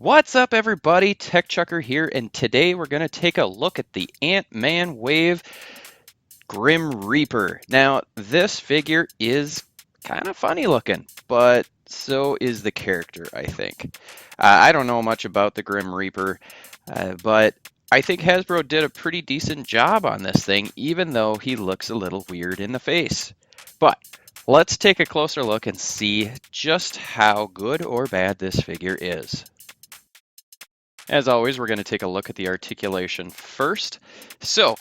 What's up, everybody? Tech Chucker here, and today we're going to take a look at the Ant-Man Wave Grim Reaper. Now, this figure is kind of funny looking, but so is the character, I think. I don't know much about the Grim Reaper, but I think Hasbro did a pretty decent job on this thing, even though he looks a little weird in the face. But let's take a closer look and see just how good or bad this figure is. As always, we're going to take a look at the articulation first. So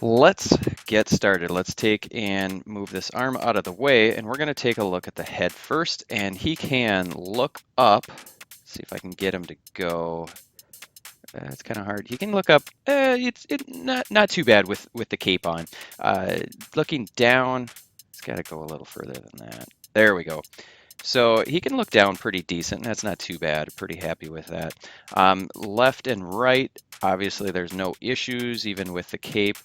let's get started. Let's take and move this arm out of the way, and we're going to take a look at the head first, and he can look up. See if I can get him to go. It's kind of hard. He can look up. It's not too bad with the cape on. Looking down, it's got to go a little further than that. There we go. So he can look down pretty decent. That's not too bad. Pretty happy with that. Left and right, obviously there's no issues even with the cape.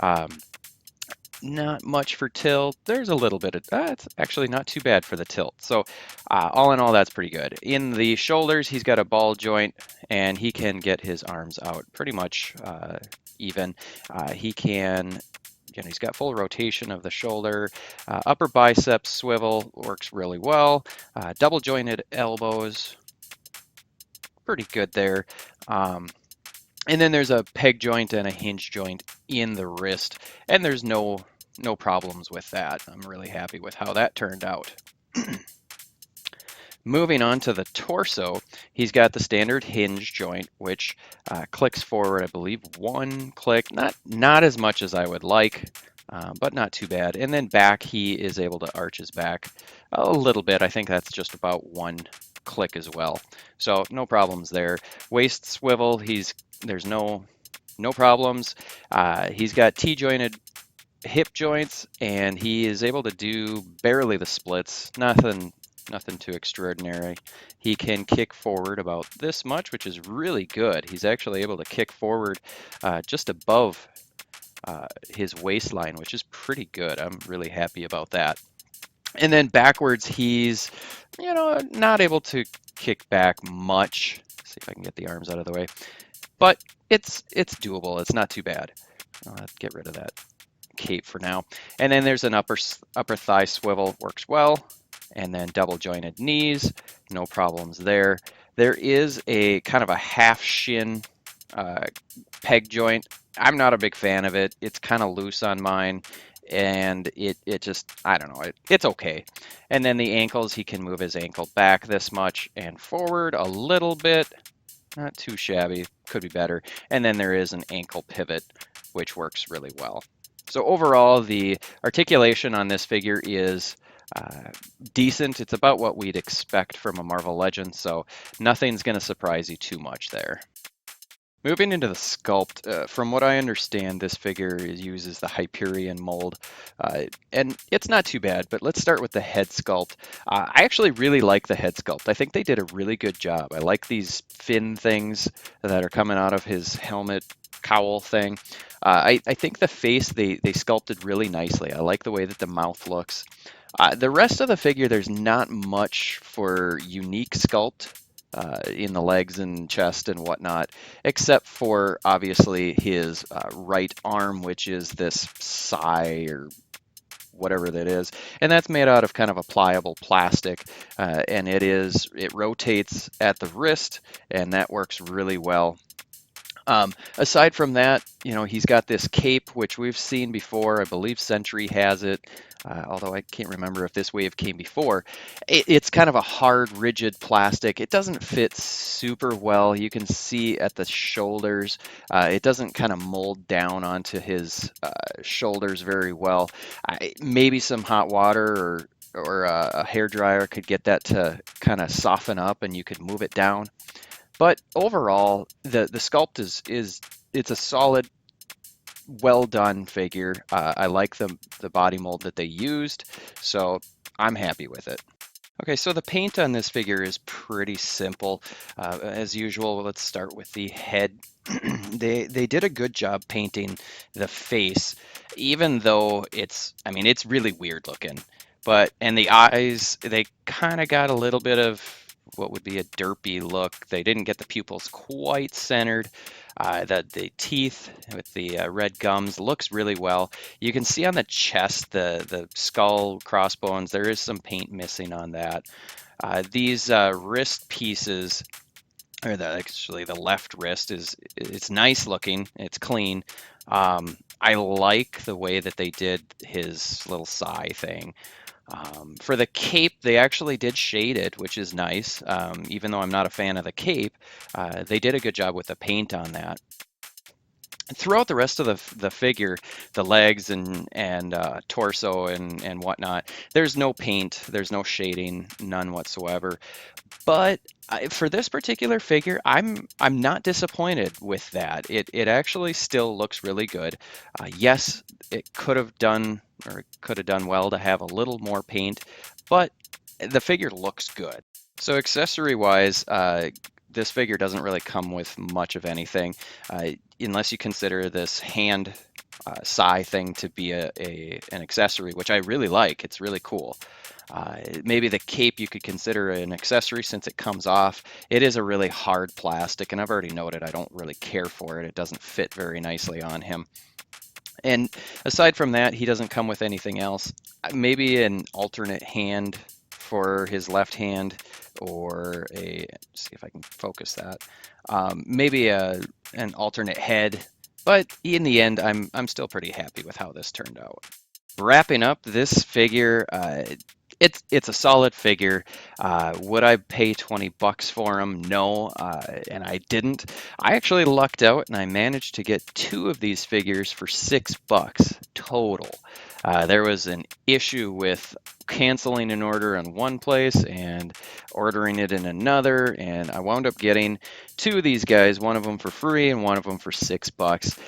Not much for tilt. There's a little bit of, it's actually not too bad for the tilt. So all in all, that's pretty good. In the shoulders, he's got a ball joint and he can get his arms out pretty much even. He can, he's got full rotation of the shoulder. Upper bicep swivel works really well. Double jointed elbows, pretty good there. And then there's a peg joint and a hinge joint in the wrist, and there's no problems with that. I'm really happy with how that turned out. Moving on to the torso, he's got the standard hinge joint, which clicks forward, I believe, one click. Not as much as I would like, but not too bad. And then back, he is able to arch his back a little bit. I think that's just about one click as well. So no problems there. Waist swivel, there's no problems. He's got T-jointed hip joints, and he is able to do barely the splits. Nothing too extraordinary. He can kick forward about this much, which is really good. He's actually able to kick forward just above his waistline, which is pretty good. I'm really happy about that. And then backwards, he's not able to kick back much. Let's see if I can get the arms out of the way. But it's doable. It's not too bad. Let's get rid of that cape for now. And then there's an upper thigh swivel, works well. And then double jointed knees, no problems there. There is a kind of a half shin peg joint. I'm not a big fan of it. It's kind of loose on mine, and it just, I don't know, it's okay. And then the ankles, he can move his ankle back this much and forward a little bit. Not too shabby, could be better. And then there is an ankle pivot, which works really well. So overall, the articulation on this figure is decent. It's about what we'd expect from a Marvel Legend, so nothing's going to surprise you too much there. Moving into the sculpt, from what I understand, this figure uses the Hyperion mold, and it's not too bad, but let's start with the head sculpt. I actually really like the head sculpt. I think they did a really good job. I like these fin things that are coming out of his helmet cowl thing. I think the face, they sculpted really nicely. I like the way that the mouth looks. The rest of the figure, there's not much for unique sculpt in the legs and chest and whatnot, except for obviously his right arm, which is this sai or whatever that is, and that's made out of kind of a pliable plastic, and it rotates at the wrist, and that works really well. Aside from that, he's got this cape, which we've seen before. I believe Sentry has it, although I can't remember if this wave came before. It's kind of a hard, rigid plastic. It doesn't fit super well. You can see at the shoulders, it doesn't kind of mold down onto his shoulders very well. Maybe some hot water or a hair dryer could get that to kind of soften up, and you could move it down. But overall, the sculpt it's a solid, well done figure. I like the body mold that they used, so I'm happy with it. Okay, so the paint on this figure is pretty simple. As usual, let's start with the head. They did a good job painting the face, even though it's really weird looking. And the eyes, they kind of got a little bit of what would be a derpy look. They didn't get the pupils quite centered. The teeth with the red gums looks really well. You can see on the chest, the skull crossbones, there is some paint missing on that. These wrist pieces, or actually the left wrist, it's nice looking. It's clean. I like the way that they did his little sigh thing. For the cape, they actually did shade it, which is nice. Even though I'm not a fan of the cape, they did a good job with the paint on that. Throughout the rest of the figure, the legs and torso and whatnot, there's no paint, there's no shading, none whatsoever. But for this particular figure, I'm not disappointed with that. It actually still looks really good. Yes, it could have done well to have a little more paint, but the figure looks good. So accessory wise, this figure doesn't really come with much of anything, unless you consider this hand sai thing to be an accessory, which I really like. It's really cool. Maybe the cape you could consider an accessory since it comes off. It is a really hard plastic, and I've already noted I don't really care for it. It doesn't fit very nicely on him. And aside from that, he doesn't come with anything else. Maybe an alternate hand for his left hand, or see if I can focus that. Maybe an alternate head. But in the end, I'm still pretty happy with how this turned out. Wrapping up this figure, it's a solid figure. Would I pay 20 bucks for him? No, and I didn't. I actually lucked out and I managed to get two of these figures for 6 bucks total. There was an issue with canceling an order in one place and ordering it in another, and I wound up getting two of these guys, one of them for free and one of them for 6 bucks.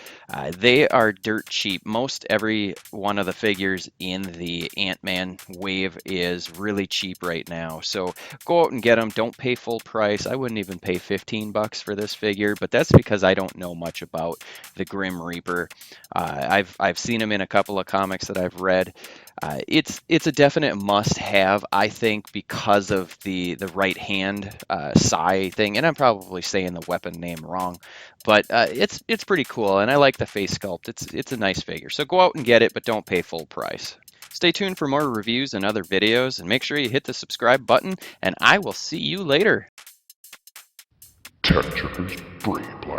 They are dirt cheap. Most every one of the figures in the Ant-Man wave is really cheap right now. So go out and get them. Don't pay full price. I wouldn't even pay 15 bucks for this figure, but that's because I don't know much about the Grim Reaper. I've seen him in a couple of comics that I've read. It's a definite must-have, I think, because of the right hand sai thing, and I'm probably saying the weapon name wrong, but it's pretty cool, and I like the face sculpt. It's a nice figure, so go out and get it, but don't pay full price. Stay tuned for more reviews and other videos, and make sure you hit the subscribe button, and I will see you later. Tetris Brain Blast.